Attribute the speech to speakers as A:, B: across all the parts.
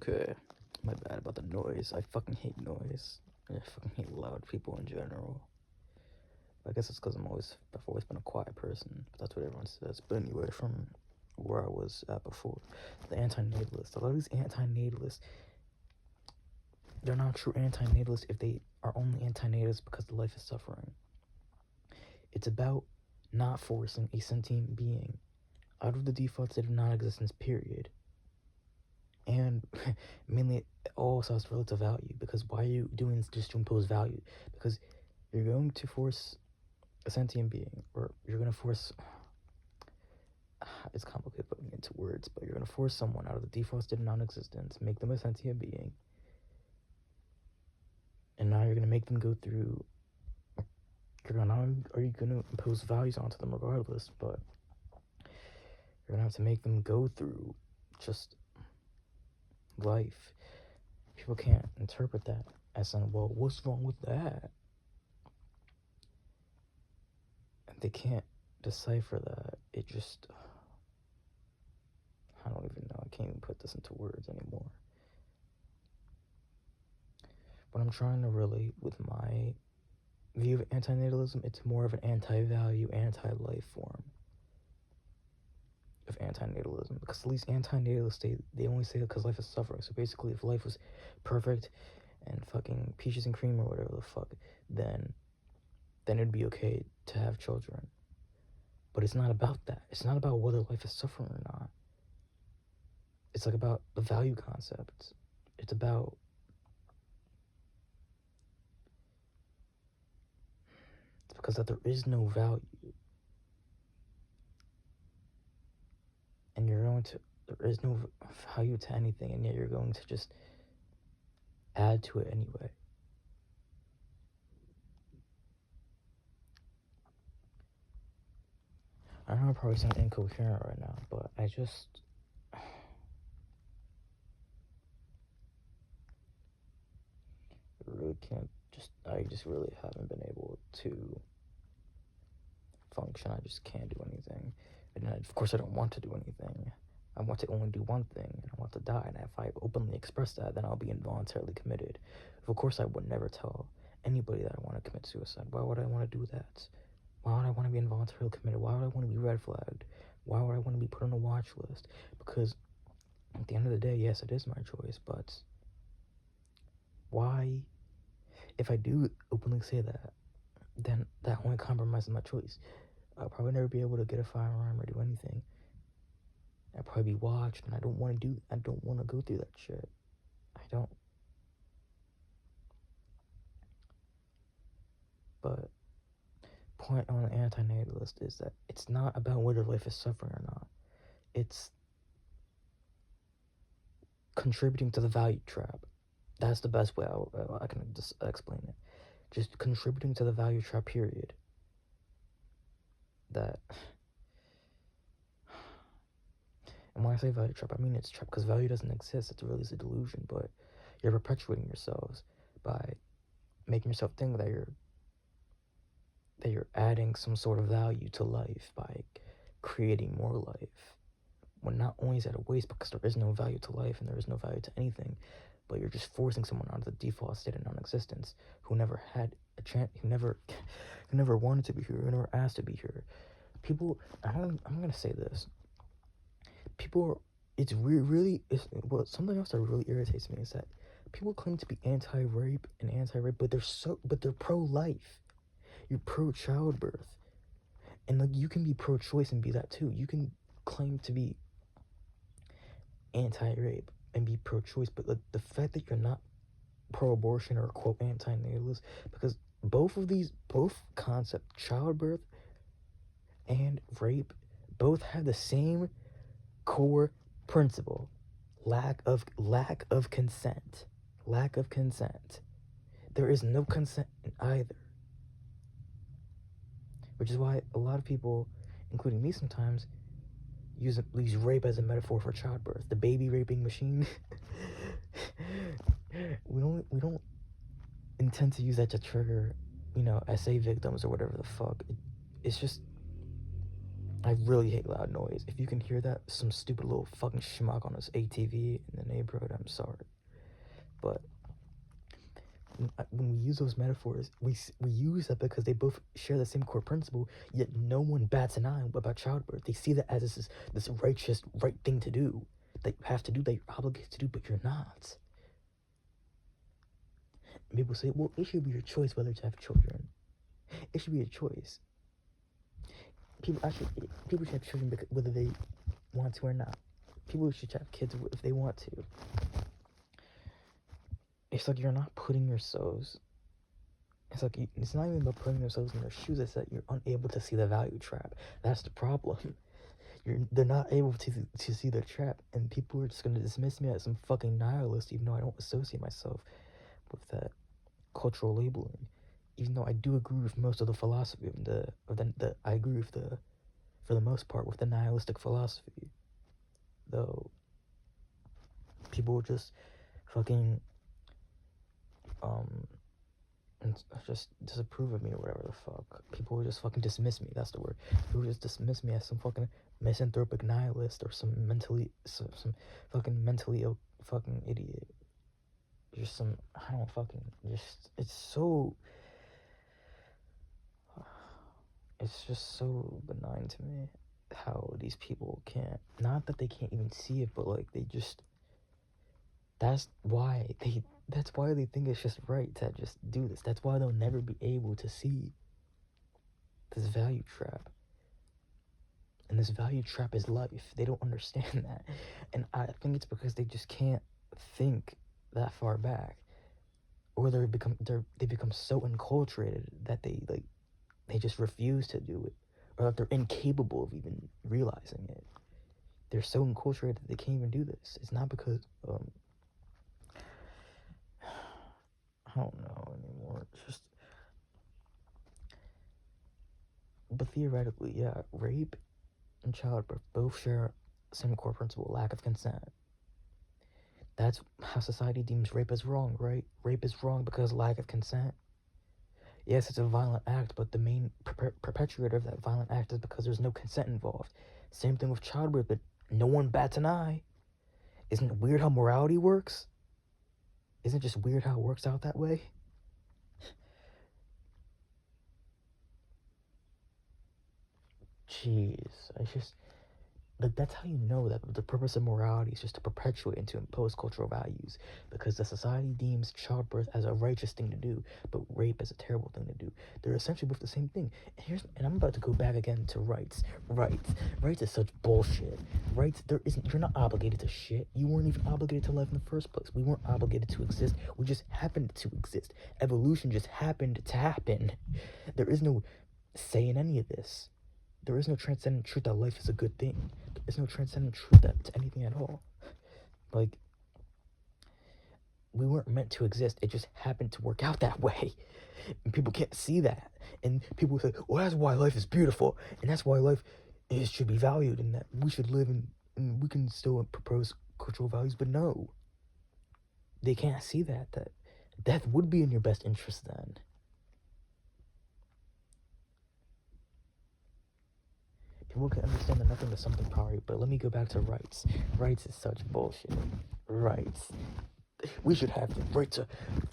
A: Okay, my bad about the noise. I fucking hate noise. I fucking hate loud people in general. I guess it's because I've always been a quiet person, but that's what everyone says. But anyway, from where I was at before, the anti-natalists, a lot of these anti-natalists, they're not true anti-natalists if they are only anti-natalists because the life is suffering. It's about not forcing a sentient being out of the default state of non-existence, period. And mainly it also has relative value, because why are you doing this just to impose value? Because you're going to force a sentient being, or you're going to force, it's complicated putting into words, but you're going to force someone out of the default state of non-existence, make them a sentient being, and now you're going to make them go through, are you going to impose values onto them regardless, but you're going to have to make them go through just life. People can't interpret that as saying, well, what's wrong with that? And they can't decipher that. It just, I don't even know. I can't even put this into words anymore. But I'm trying to relate with my view of antinatalism. It's more of an anti-value, anti-life form of antinatalism, because at least antinatalists, they only say that because life is suffering. So basically, if life was perfect and fucking peaches and cream or whatever the fuck, then it'd be okay to have children. But it's not about that. It's not about whether life is suffering or not. It's like about the value concept. It's about because that there is no value, and there is no value to anything, and yet you're going to just add to it anyway. I know I probably sound incoherent right now, but I just really can't I just really haven't been able to function. I just can't do anything. And of course I don't want to do anything. I want to only do one thing, and I want to die. And if I openly express that, then I'll be involuntarily committed. Of course I would never tell anybody that I want to commit suicide. Why would I want to do that? Why would I want to be involuntarily committed? Why would I want to be red flagged? Why would I want to be put on a watch list? Because at the end of the day, yes, it is my choice, but why? If I do openly say that, then that only compromises my choice. I'll probably never be able to get a firearm or do anything. I'll probably be watched, and I don't want to go through that shit. I don't. But point on the antinatalist is that it's not about whether life is suffering or not. It's contributing to the value trap. That's the best way I can just explain it. Just contributing to the value trap, period. That, and when I say value trap, I mean it's trap, because value doesn't exist. It's really a delusion, but you're perpetuating yourselves by making yourself think that you're adding some sort of value to life by creating more life, when not only is that a waste because there is no value to life and there is no value to anything, but you're just forcing someone out of the default state of non-existence, who never had a chance, who never wanted to be here, who never asked to be here. People, I'm gonna say this. People, something else that really irritates me is that people claim to be anti-rape, but they're pro-life. You're pro-childbirth, and like you can be pro-choice and be that too. You can claim to be anti-rape and be pro-choice, but like the fact that you're not pro-abortion or quote anti-natalist, because both concept, childbirth and rape, both have the same core principle: lack of consent. There is no consent in either, which is why a lot of people, including me sometimes, use rape as a metaphor for childbirth. The baby raping machine. we don't intend to use that to trigger, SA victims or whatever the fuck. It's just I really hate loud noise. If you can hear that, some stupid little fucking schmuck on his ATV in the neighborhood, I'm sorry. But when we use those metaphors, we use that because they both share the same core principle, yet no one bats an eye about childbirth. They see that as this righteous, right thing to do, that you have to do, that you're obligated to do, but you're not. And people say, well, it should be your choice whether to have children. It should be a choice. People should have children whether they want to or not. People should have kids if they want to. It's like you're not putting yourselves. It's like it's not even about putting yourselves in their shoes. It's that you're unable to see the value trap. That's the problem. They're not able to see the trap, and people are just gonna dismiss me as some fucking nihilist, even though I don't associate myself with that cultural labeling. Even though I do agree with most of the philosophy I agree with for the most part, with the nihilistic philosophy. Though people just fucking and just disapprove of me or whatever the fuck. People just fucking dismiss me. That's the word. People just dismiss me as some fucking misanthropic nihilist or some fucking mentally ill fucking idiot. Just some, I don't fucking, just, it's just so benign to me how these people can't, not that they can't even see it, but like they just, that's why they think it's just right to just do this. That's why they'll never be able to see this value trap. And this value trap is life. They don't understand that. And I think it's because they just can't think that far back. Or they become so enculturated that they just refuse to do it. Or that they're incapable of even realizing it. They're so enculturated that they can't even do this. It's not because I don't know anymore. It's just, but theoretically, yeah, rape and childbirth both share same core principle: lack of consent. That's how society deems rape as wrong, right? Rape is wrong because lack of consent. Yes, it's a violent act, but the main perpetrator of that violent act is because there's no consent involved. Same thing with childbirth, but no one bats an eye. Isn't it weird how morality works? Isn't it just weird how it works out that way? Jeez, that's how you know that the purpose of morality is just to perpetuate and to impose cultural values, because the society deems childbirth as a righteous thing to do, but rape as a terrible thing to do. They're essentially both the same thing. And I'm about to go back again to rights. Rights is such bullshit. Rights, you're not obligated to shit. You weren't even obligated to life in the first place. We weren't obligated to exist. We just happened to exist. Evolution just happened to happen. There is no say in any of this. There is no transcendent truth that life is a good thing. There is no transcendent truth to anything at all. Like, we weren't meant to exist. It just happened to work out that way. And people can't see that. And people say, well, that's why life is beautiful. And that's why life should be valued. And that we should live and we can still propose cultural values. But no. They can't see that death would be in your best interest then. People can understand that nothing is something prior, but let me go back to rights. Rights is such bullshit. Rights. We should have the right to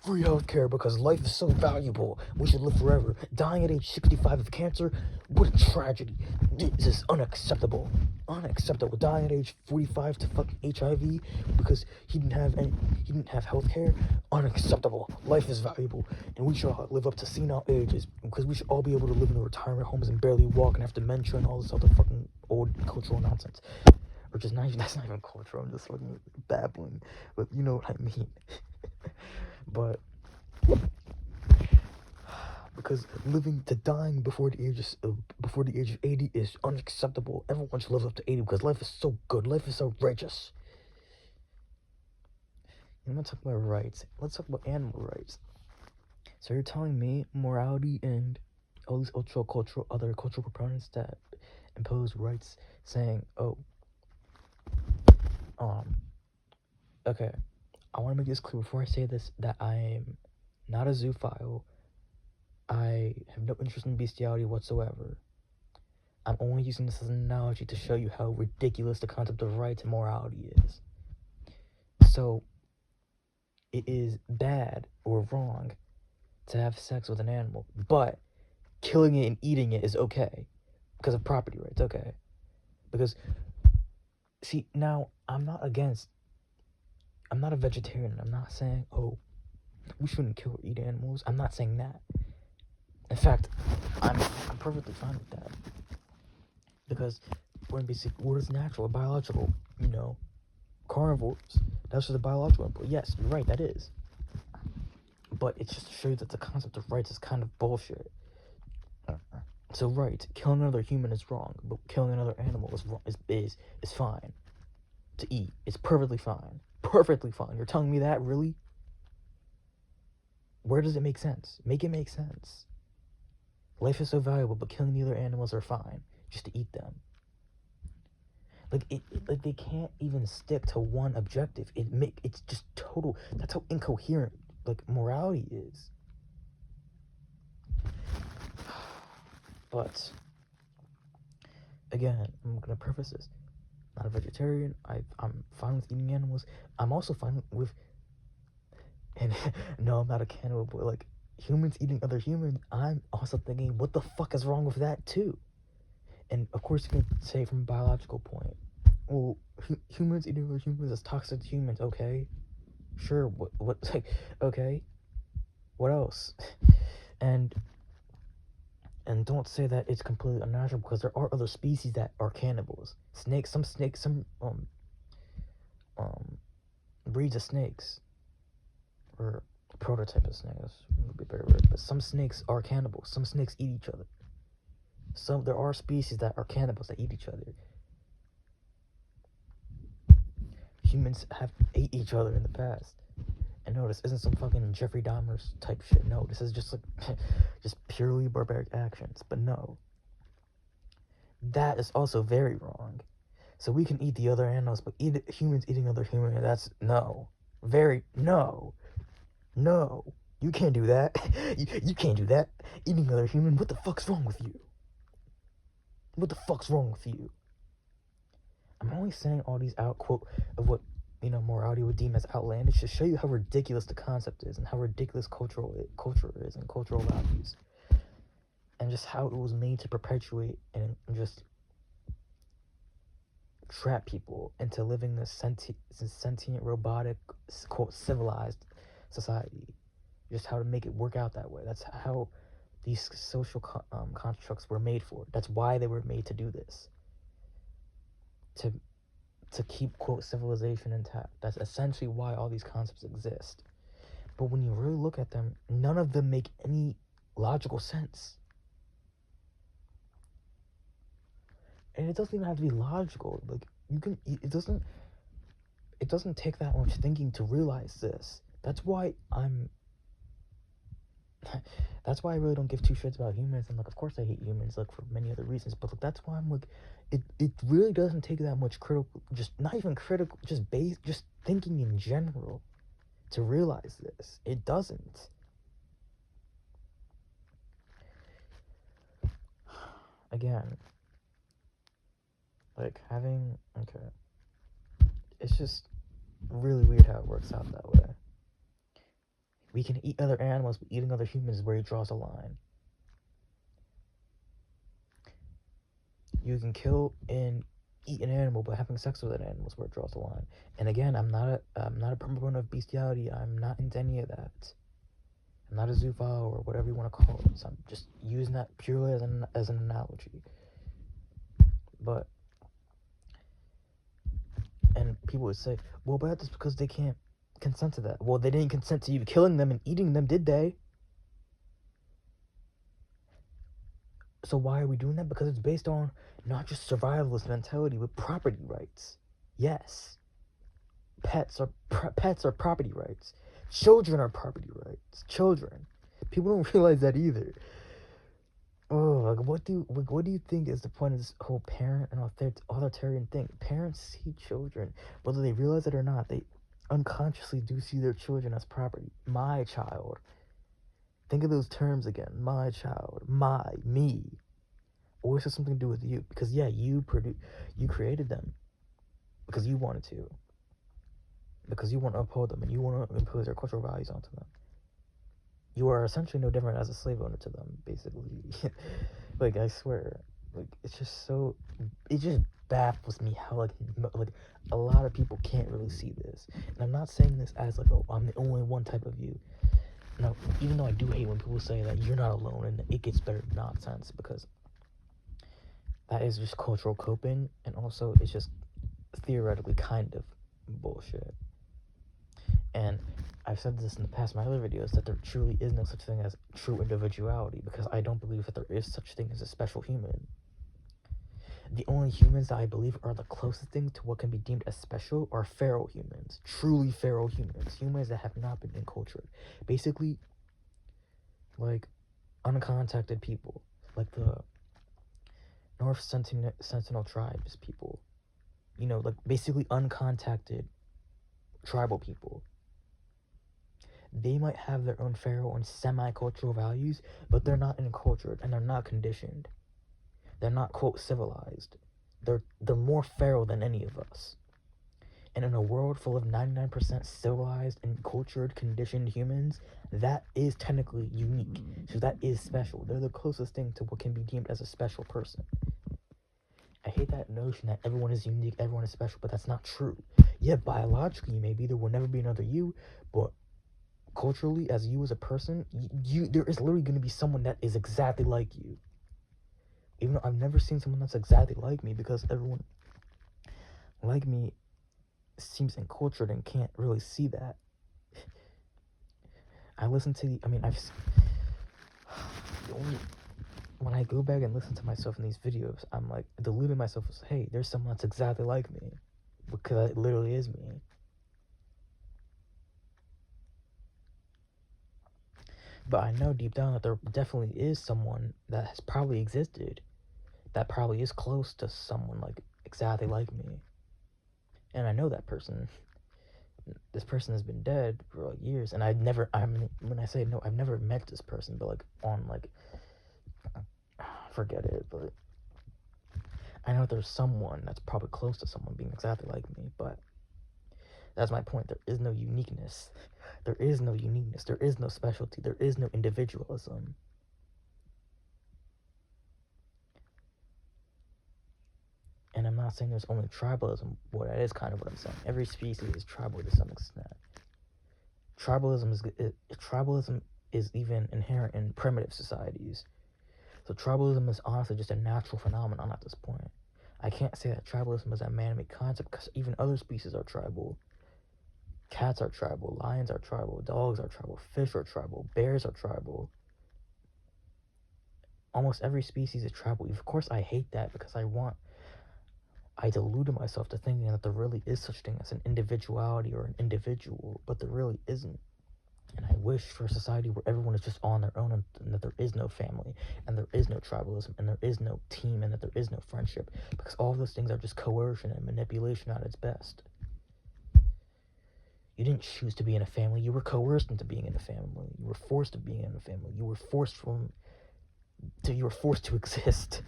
A: free healthcare because life is so valuable. We should live forever. Dying at age 65 of cancer, what a tragedy. This is unacceptable. Unacceptable. Dying at age 45 to fucking HIV because he didn't have healthcare, unacceptable. Life is valuable, and we should all live up to senile ages because we should all be able to live in the retirement homes and barely walk and have dementia and all this other fucking old cultural nonsense. Or just not even, that's not even cultural, I'm just fucking babbling, but you know what I mean. But because dying before the age of 80 is unacceptable. Everyone should live up to 80 because life is so good, life is so righteous. I'm not talking about rights, let's talk about animal rights. So you're telling me morality and all these other cultural proponents that impose rights saying, oh, okay, I want to make this clear before I say this, that I am not a zoophile. I have no interest in bestiality whatsoever. I'm only using this as an analogy to show you how ridiculous the concept of rights and morality is. So, it is bad or wrong to have sex with an animal, but killing it and eating it is okay because of property rights. Okay, because see, now I'm not a vegetarian. I'm not saying, oh, we shouldn't kill or eat animals. I'm not saying that. In fact, I'm perfectly fine with that, because we're in basic, what is natural or biological, carnivores. That's just a biological input. Yes, you're right, that is. But it just shows that the concept of rights is kind of bullshit. So right, killing another human is wrong, but killing another animal is wrong, is fine to eat. It's perfectly fine. Perfectly fine. You're telling me that, really? Where does it make sense? Make it make sense. Life is so valuable, but killing the other animals are fine, just to eat them. Like they can't even stick to one objective. It's just total. That's how incoherent morality is. But again, I'm gonna preface this. I'm not a vegetarian. I'm fine with eating animals. I'm also fine with, and no, I'm not a cannibal, but humans eating other humans, I'm also thinking, what the fuck is wrong with that too? And of course, you can say from a biological point, well, humans eating other humans is toxic to humans. Okay, sure. What? Okay, what else? And don't say that it's completely unnatural, because there are other species that are cannibals. Snakes, some breeds of snakes, or prototype of snakes would be a better word. But some snakes are cannibals. Some snakes eat each other. There are species that are cannibals that eat each other. Humans have ate each other in the past. And no, this isn't some fucking Jeffrey Dahmer type shit. No, this is just just purely barbaric actions. But no, that is also very wrong. So we can eat the other animals, but humans eating other humans, that's no. No. You can't do that. You can't do that. Eating other human, what the fuck's wrong with you? What the fuck's wrong with you? I'm only saying all these quote of what morality would deem as outlandish to show you how ridiculous the concept is, and how ridiculous culture is, and cultural values, and just how it was made to perpetuate and just trap people into living this sentient, robotic, quote, civilized society. Just how to make it work out that way. That's how these social constructs were made for. That's why they were made to do this. To keep, quote, civilization intact. That's essentially why all these concepts exist. But when you really look at them, none of them make any logical sense. And it doesn't even have to be logical. It doesn't take that much thinking to realize this. That's why I really don't give two shits about humans. And of course I hate humans, for many other reasons. But that's why I'm it really doesn't take that much not even critical, just thinking in general to realize this. It doesn't. Again, it's just really weird how it works out that way. We can eat other animals, but eating other humans is where he draws a line. You can kill and eat an animal, but having sex with an animal is where it draws the line. And again, I'm not a proponent of bestiality. I'm not into any of that. I'm not a zoophile or whatever you want to call it. So I'm just using that purely as an analogy. And people would say, well, but that's because they can't consent to that. Well, they didn't consent to you killing them and eating them, did they? So why are we doing that? Because it's based on not just survivalist mentality, but property rights. Yes. Pets are property rights. Children are property rights. Children. People don't realize that either. Oh, what do you think is the point of this whole parent and authoritarian thing? Parents see children, whether they realize it or not. They unconsciously do see their children as property. My child. Think of those terms again. My child. Me. always has something to do with you, because yeah, you created them because you wanted to, because you want to uphold them and you want to impose your cultural values onto them. You are essentially no different as a slave owner to them, basically. Like, I swear, like, it's just so, it just baffles me how like a lot of people can't really see this. And I'm not saying this as like, oh, I'm the only one type of you. No, even though I do hate when people say that you're not alone and it gets better nonsense, because that is just cultural coping, and also it's just theoretically kind of bullshit. And I've said this in the past in my other videos, that there truly is no such thing as true individuality, because I don't believe that there is such thing as a special human. The only humans that I believe are the closest thing to what can be deemed as special are feral humans. Truly feral humans. Humans that have not been encultured. Basically, like, uncontacted people. Like the North Sentinel tribes people. You know, like, basically uncontacted tribal people. They might have their own feral and semi-cultural values, but they're not encultured and they're not conditioned. They're not, quote, civilized. They're more feral than any of us. And in a world full of 99% civilized and cultured, conditioned humans, that is technically unique. So that is special. They're the closest thing to what can be deemed as a special person. I hate that notion that everyone is unique, everyone is special, but that's not true. Yeah, biologically, maybe there will never be another you, but culturally, as you as a person, there is literally going to be someone that is exactly like you. Even though I've never seen someone that's exactly like me, because everyone like me seems encultured and can't really see that. I listen to when I go back and listen to myself in these videos, I'm like deluding myself as, hey, there's someone that's exactly like me, because it literally is me. But I know deep down that there definitely is someone that has probably existed, that probably is close to someone like exactly like me. And I know that person. This person has been dead for like years, and when I say no, I've never met this person, but like on like, forget it, but I know there's someone that's probably close to someone being exactly like me. But that's my point. There is no uniqueness. There is no uniqueness. There is no specialty. There is no individualism. And I'm not saying there's only tribalism. Well, that is kind of what I'm saying. Every species is tribal to some extent. Tribalism is even inherent in primitive societies. So tribalism is honestly just a natural phenomenon at this point. I can't say that tribalism is a man-made concept, because even other species are tribal. Cats are tribal, lions are tribal, dogs are tribal, fish are tribal, bears are tribal. Almost every species is tribal. Of course, I hate that, because I deluded myself to thinking that there really is such thing as an individuality or an individual, but there really isn't. And I wish for a society where everyone is just on their own, and that there is no family, and there is no tribalism, and there is no team, and that there is no friendship, because all of those things are just coercion and manipulation at its best. You didn't choose to be in a family. You were coerced into being in a family. You were forced to be in a family. You were forced to exist.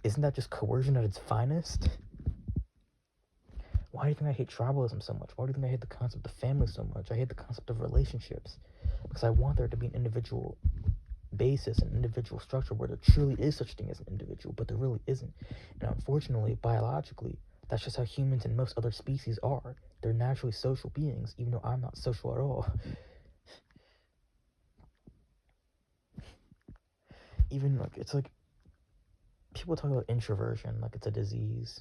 A: Isn't that just coercion at its finest? Why do you think I hate tribalism so much? Why do you think I hate the concept of family so much? I hate the concept of relationships, because I want there to be an individual basis, an individual structure where there truly is such thing as an individual, but there really isn't. And unfortunately, biologically, that's just how humans and most other species are. They're naturally social beings, even though I'm not social at all. Even like, it's like, people talk about introversion like it's a disease,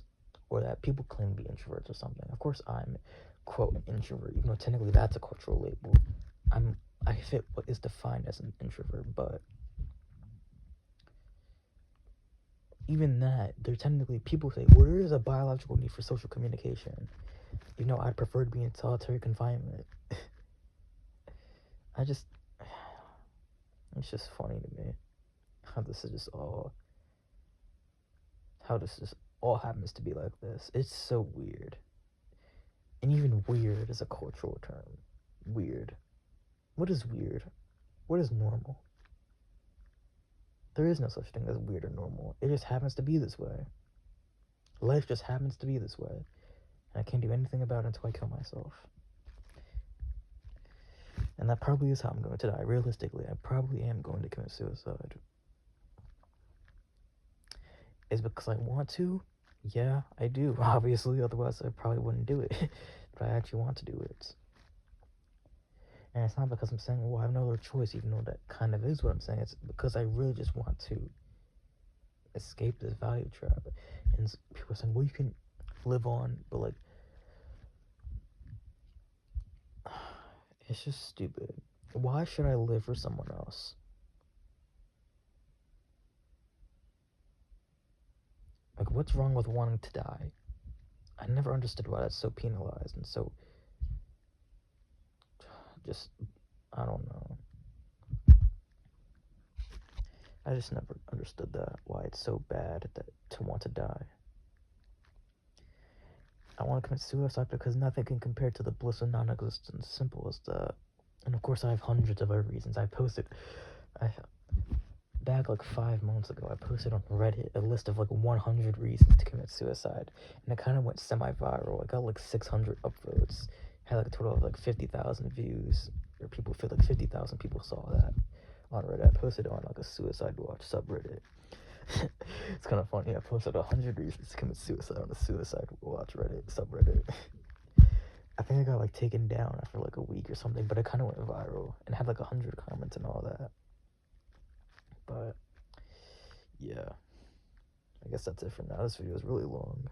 A: or that people claim to be introverts or something. Of course I'm, quote, an introvert, even though technically that's a cultural label. I fit what is defined as an introvert, but even that, there technically, people say, well, there is a biological need for social communication. You know, I'd prefer to be in solitary confinement. It's just funny to me how this just all happens to be like this. It's so weird. And even weird is a cultural term. Weird. What is weird? What is normal? There is no such thing as weird or normal. It just happens to be this way. Life just happens to be this way. And I can't do anything about it until I kill myself. And that probably is how I'm going to die. Realistically, I probably am going to commit suicide. Is it because I want to? Yeah, I do, obviously. Otherwise, I probably wouldn't do it. But I actually want to do it. And it's not because I'm saying, well, I have no other choice, even though that kind of is what I'm saying. It's because I really just want to escape this value trap. And people are saying, well, you can live on, but like, it's just stupid. Why should I live for someone else? Like, what's wrong with wanting to die? I never understood why that's so penalized and so just, I don't know. I just never understood that, why it's so bad to want to die. I want to commit suicide because nothing can compare to the bliss of non-existence. Simple as that. And of course I have hundreds of other reasons. Back like 5 months ago, I posted on Reddit a list of like 100 reasons to commit suicide. And it kind of went semi-viral. I got like 600 upvotes. Had like a total of like 50,000 views. Or people feel like 50,000 people saw that on Reddit. I posted on like a suicide watch subreddit. It's kind of funny. I posted 100 reasons to commit suicide on a suicide watch Reddit subreddit. I think I got like taken down after like a week or something, but it kind of went viral and had like 100 comments and all that. But yeah, I guess that's it for now. This video is really long.